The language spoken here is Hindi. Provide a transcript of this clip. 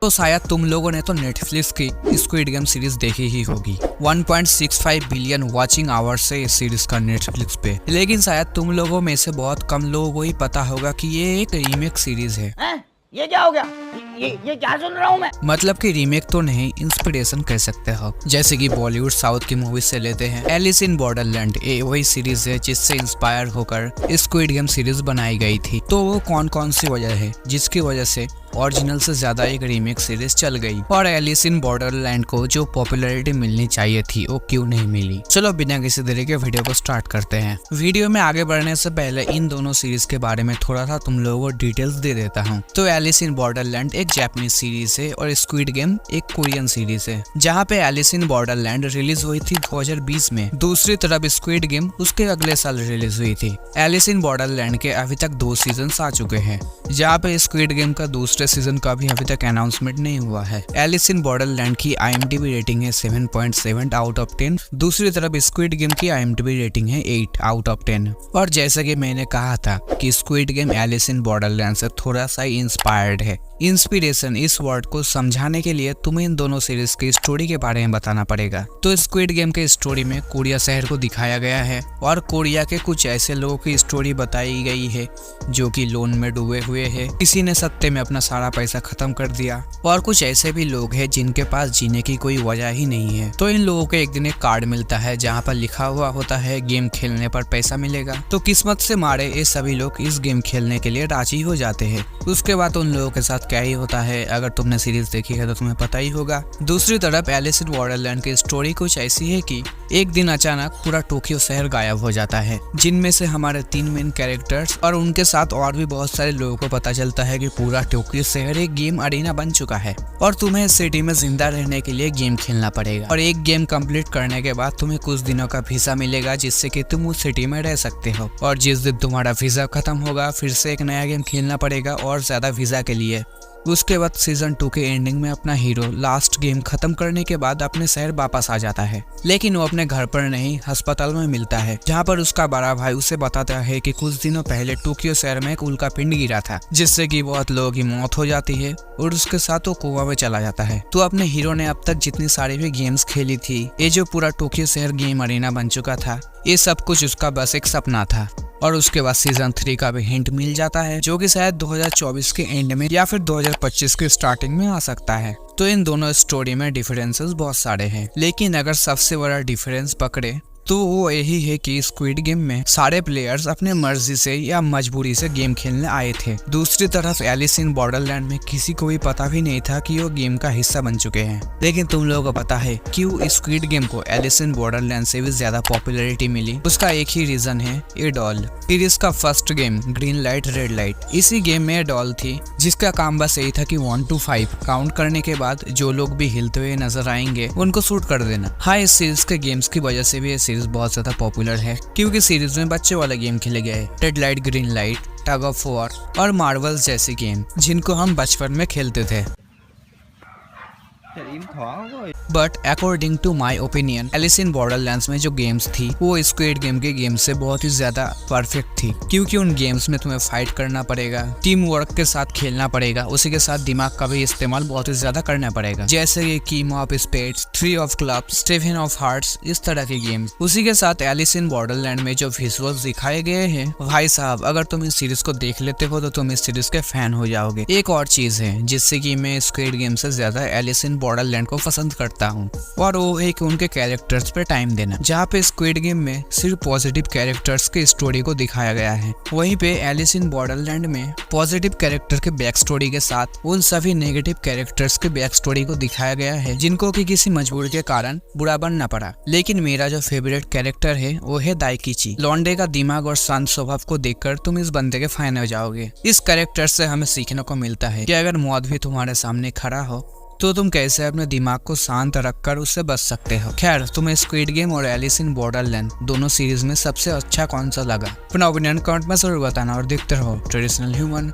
तो शायद तुम लोगों ने तो नेटफ्लिक्स की स्क्विड गेम सीरीज देखी ही होगी। 1.65 बिलियन वॉचिंग आवर्स है इस सीरीज का नेटफ्लिक्स पे। लेकिन शायद तुम लोगों में से बहुत कम लोगों को ही पता होगा कि ये एक रीमेक सीरीज है। ये क्या हो गया? ये क्या सुन रहा हूँ मैं? मतलब कि रीमेक तो नहीं, इंस्पिरेशन कह सकते हो। जैसे कि बॉलीवुड साउथ की मूवीज से लेते हैं। एलिस इन बॉर्डरलैंड ये वही सीरीज है जिससे इंस्पायर होकर स्क्विड गेम सीरीज बनाई गई थी। तो वो कौन कौन सी वजह है जिसकी वजह से ओरिजिनल से ज्यादा एक रीमेक सीरीज चल गई और एलिस इन बॉर्डरलैंड को जो पॉपुलैरिटी मिलनी चाहिए थी वो क्यों नहीं मिली। चलो बिना किसी देरी के वीडियो को स्टार्ट करते हैं। वीडियो में आगे बढ़ने से पहले इन दोनों सीरीज के बारे में थोड़ा सा तुम लोगों को डिटेल्स दे देता हूँ। तो एलिस इन बॉर्डरलैंड एक जापानीज सीरीज है और स्क्विड गेम एक कोरियन सीरीज है। जहाँ पे एलिस इन बॉर्डरलैंड रिलीज हुई थी 2020 में। दूसरी तरफ स्क्विड गेम उसके अगले साल रिलीज हुई थी। एलिस इन बॉर्डरलैंड के अभी तक 2 सीजन आ चुके हैं, जहाँ पे स्क्विड गेम का दूसरे सीजन का भी अभी तक अनाउंसमेंट नहीं हुआ है। एलिस इन बॉर्डरलैंड की IMDb रेटिंग है 7.7 आउट ऑफ 10। दूसरी तरफ स्क्विड गेम की IMDb रेटिंग है 8 आउट ऑफ 10। और जैसा कि मैंने कहा था कि Squid Game Alice in Borderland से थोड़ा सा इंस्पायर्ड है। इंस्पिरेशन इस वर्ड को समझाने के लिए तुम्हें इन दोनों सीरीज की स्टोरी के बारे में बताना पड़ेगा। तो स्क्विड गेम के स्टोरी में कोरिया शहर को दिखाया गया है और कोरिया के कुछ ऐसे लोगों की स्टोरी बताई गई है जो कि लोन में डूबे हुए हैं। किसी ने सत्ते में अपना सारा पैसा खत्म कर दिया और कुछ ऐसे भी लोग हैं जिनके पास जीने की कोई वजह ही नहीं है। तो इन लोगों को एक दिन एक कार्ड मिलता है जहाँ पर लिखा हुआ होता है गेम खेलने पर पैसा मिलेगा। तो किस्मत से मारे ये सभी लोग इस गेम खेलने के लिए राजी हो जाते हैं। उसके बाद उन लोगों के साथ क्या ही होता है, अगर तुमने सीरीज देखी है तो तुम्हें पता ही होगा। दूसरी तरफ एलिस इन बॉर्डरलैंड की स्टोरी कुछ ऐसी है कि एक दिन अचानक पूरा टोक्यो शहर गायब हो जाता है, जिनमें से हमारे 3 मेन कैरेक्टर्स और उनके साथ और भी बहुत सारे लोगों को पता चलता है कि पूरा टोक्यो शहर एक गेम अरीना बन चुका है और तुम्हें इस सिटी में जिंदा रहने के लिए गेम खेलना पड़ेगा। और एक गेम कंप्लीट करने के बाद तुम्हें कुछ दिनों का वीजा मिलेगा जिससे कि तुम उस सिटी में रह सकते हो। और जिस दिन तुम्हारा वीजा खत्म होगा फिर से एक नया गेम खेलना पड़ेगा और ज्यादा वीजा के लिए। उसके बाद सीजन 2 के एंडिंग में अपना हीरो लास्ट गेम खत्म करने के बाद अपने शहर वापस आ जाता है, लेकिन वो अपने घर पर नहीं अस्पताल में मिलता है, जहाँ पर उसका बड़ा भाई उसे बताता है कि कुछ दिनों पहले टोक्यो शहर में एक उल्का पिंड गिरा था जिससे कि बहुत लोगों की मौत हो जाती है और उसके साथ वो कुआं में चला जाता है। तो अपने हीरो ने अब तक जितनी सारी भी गेम्स खेली थी, ये जो पूरा टोक्यो शहर गेम अरीना बन चुका था, ये सब कुछ उसका बस एक सपना था। और उसके बाद सीजन 3 का भी हिंट मिल जाता है जो कि शायद 2024 के एंड में या फिर 2025 के स्टार्टिंग में आ सकता है। तो इन दोनों स्टोरी में डिफरेंसेस बहुत सारे हैं, लेकिन अगर सबसे बड़ा डिफरेंस पकड़े तो वो यही है कि स्क्विड गेम में सारे प्लेयर्स अपने मर्जी से या मजबूरी से गेम खेलने आए थे। दूसरी तरफ एलिस इन बॉर्डरलैंड में किसी को भी पता भी नहीं था कि वो गेम का हिस्सा बन चुके हैं। लेकिन तुम लोगों को पता है क्यों स्क्विड गेम को एलिस इन बॉर्डरलैंड से भी ज्यादा पॉपुलैरिटी मिली? उसका एक ही रीजन है, ये डॉल। सीरीज का first game green light red light, इसी गेम में डॉल थी जिसका काम बस यही था कि 1 to 5 काउंट करने के बाद जो लोग भी हिलते हुए नजर आएंगे उनको शूट कर देना। हाँ, इस सीरीज के गेम्स की वजह से भी सीरीज बहुत ज्यादा पॉपुलर है क्योंकि सीरीज में बच्चे वाला गेम खेले गए, red light green light, tug of war और मार्वल्स जैसी गेम जिनको हम बचपन में खेलते थे। But according to my opinion Alice in Borderlands में जो गेम्स थी वो स्क्विड गेम के गेम से बहुत ही ज्यादा परफेक्ट थी, क्योंकि उन गेम्स में तुम्हें फाइट करना पड़ेगा, टीम वर्क के साथ खेलना पड़ेगा, उसी के साथ दिमाग का भी इस्तेमाल बहुत ही ज्यादा करना पड़ेगा, जैसे कि king of spades, 3 of clubs, 7 of hearts, इस तरह के गेम्स। उसी के साथ एलिस इन बॉर्डरलैंड में जो विजुअल्स दिखाए गए हैं, भाई साहब अगर तुम इस सीरीज को देख लेते हो तो तुम इस सीरीज के फैन हो जाओगे। एक और चीज है जिससे कि मैं स्क्विड गेम से ज्यादा एलिस इन बॉर्डरलैंड को पसंद करता हूँ और वो है कि उनके कैरेक्टर्स पे टाइम देना। जहाँ पे स्क्विड गेम में सिर्फ पॉजिटिव कैरेक्टर्स की स्टोरी को दिखाया गया है, वहीं पे एलिस इन बॉर्डरलैंड में पॉजिटिव कैरेक्टर के बैक स्टोरी के साथ उन सभी नेगेटिव कैरेक्टर्स के बैक स्टोरी को दिखाया गया है जिनको कि किसी मजबूरी के कारण बुरा बनना पड़ा। लेकिन मेरा जो फेवरेट कैरेक्टर है वो है दाइकिची। लॉन्डे का दिमाग और शांत स्वभाव को देखकर तुम इस बंदे के फैन हो जाओगे। इस कैरेक्टर से हमें सीखने को मिलता है कि अगर मौत भी तुम्हारे सामने खड़ा हो तो तुम कैसे अपने दिमाग को शांत रखकर उससे बच सकते हो। खैर, तुम्हें स्क्विड गेम और एलिस इन बॉर्डरलैंड दोनों सीरीज में सबसे अच्छा कौन सा लगा? अपना ओपिनियन कमेंट में जरूर बताना और देखते रहो ट्रेडिशनल ह्यूमन।